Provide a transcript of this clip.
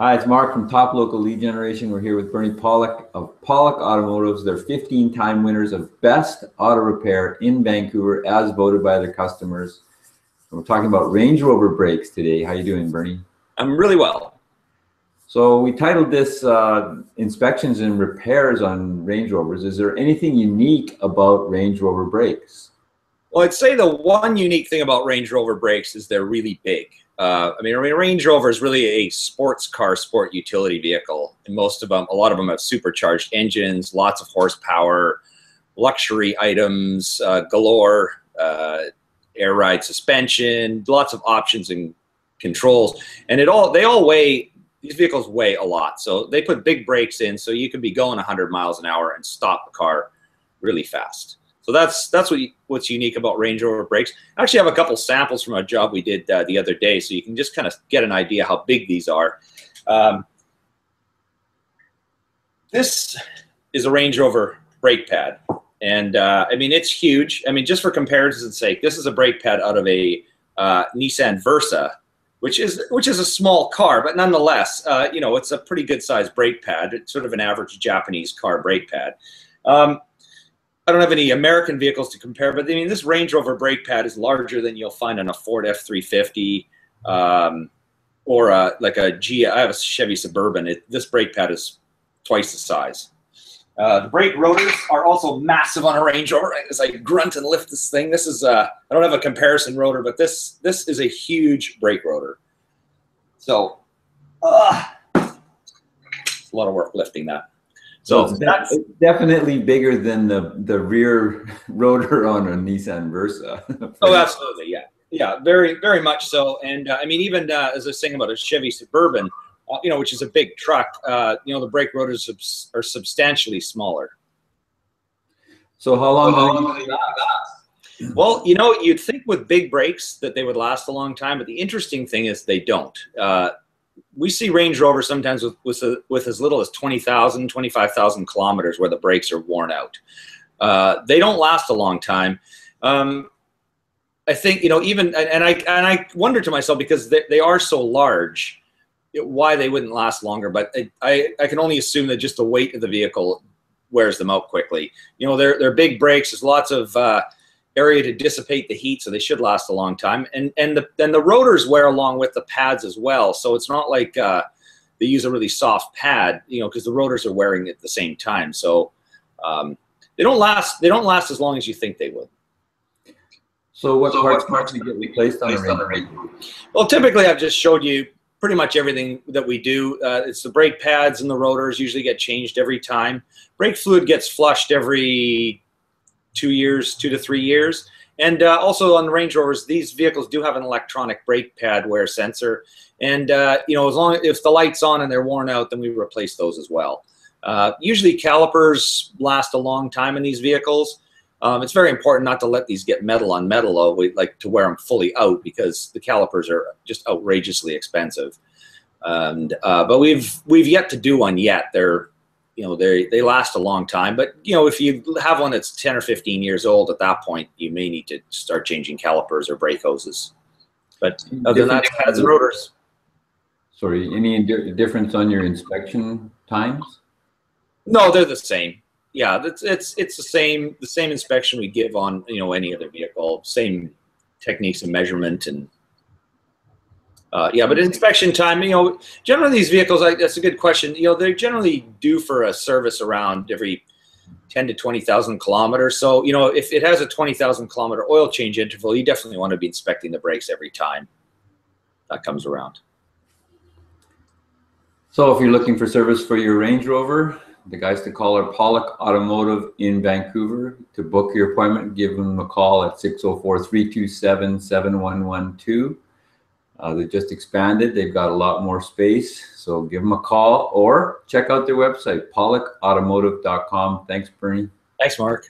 Hi, it's Mark from Top Local Lead Generation. We're here with Bernie Pawlik of Pawlik Automotives. They're 15-time winners of Best Auto Repair in Vancouver as voted by their customers. And we're talking about Range Rover Brakes today. How you doing, Bernie? I'm really well. So we titled this Inspections and Repairs on Range Rovers. Is there anything unique about Range Rover Brakes? Well, I'd say the one unique thing about Range Rover Brakes is they're really big. I mean, Range Rover is really a sports car, sport utility vehicle, and most of them, a lot of them have supercharged engines, lots of horsepower, luxury items galore, air ride suspension, lots of options and controls, and these vehicles weigh a lot, so they put big brakes in, so you could be going 100 miles an hour and stop the car really fast. So that's what's unique about Range Rover Brakes. I actually have a couple samples from a job we did the other day, so you can just kind of get an idea how big these are. This is a Range Rover brake pad, and I mean, it's huge. I mean, just for comparison's sake, this is a brake pad out of a Nissan Versa, which is a small car, but nonetheless, you know, it's a pretty good sized brake pad. It's sort of an average Japanese car brake pad. I don't have any American vehicles to compare, but I mean, this Range Rover brake pad is larger than you'll find on a Ford F-350 or like a I have a Chevy Suburban. This brake pad is twice the size. The brake rotors are also massive on a Range Rover. As I grunt and lift this thing, this is I don't have a comparison rotor, but this is a huge brake rotor. So it's a lot of work lifting that. So it's definitely bigger than the rear rotor on a Nissan Versa. Oh, absolutely, yeah, yeah, very, very much so. And I mean, even as I was saying about a Chevy Suburban, you know, which is a big truck, you know, the brake rotors are substantially smaller. So how long do they last? Well, you know, you'd think with big brakes that they would last a long time, but the interesting thing is they don't. We see Range Rover sometimes with as little as 20,000, 25,000 kilometers where the brakes are worn out. They don't last a long time. I think, you know, even, and I wonder to myself, because they are so large, why they wouldn't last longer. But I can only assume that just the weight of the vehicle wears them out quickly. You know, they're big brakes. There's lots of area to dissipate the heat, so they should last a long time. And then the rotors wear along with the pads as well, so it's not like they use a really soft pad, you know, because the rotors are wearing at the same time. So they don't last as long as you think they would. So what parts do you get replaced on the Range? Well, typically I've just showed you pretty much everything that we do. It's the brake pads and the rotors usually get changed every time. Brake fluid gets flushed every 2 to 3 years. And also on the Range Rovers, these vehicles do have an electronic brake pad wear sensor. And you know, if the light's on and they're worn out, then we replace those as well. Usually calipers last a long time in these vehicles. It's very important not to let these get metal on metal, though. We like to wear them fully out because the calipers are just outrageously expensive. And but we've yet to do one yet. You know, they last a long time, but you know, if you have one that's 10 or 15 years old, at that point you may need to start changing calipers or brake hoses. But other than that, pads and rotors. Sorry, any difference on your inspection times? No, they're the same. Yeah, it's the same inspection we give on, you know, any other vehicle. Same techniques of measurement and. Yeah, but inspection time, you know, generally these vehicles, that's a good question. You know, they're generally due for a service around every 10 to 20,000 kilometers. So, you know, if it has a 20,000 kilometer oil change interval, you definitely want to be inspecting the brakes every time that comes around. So if you're looking for service for your Range Rover, the guys to call are Pawlik Automotive in Vancouver. To book your appointment, give them a call at 604-327-7112. They just expanded. They've got a lot more space. So give them a call or check out their website, pawlikautomotive.com. Thanks, Bernie. Thanks, Mark.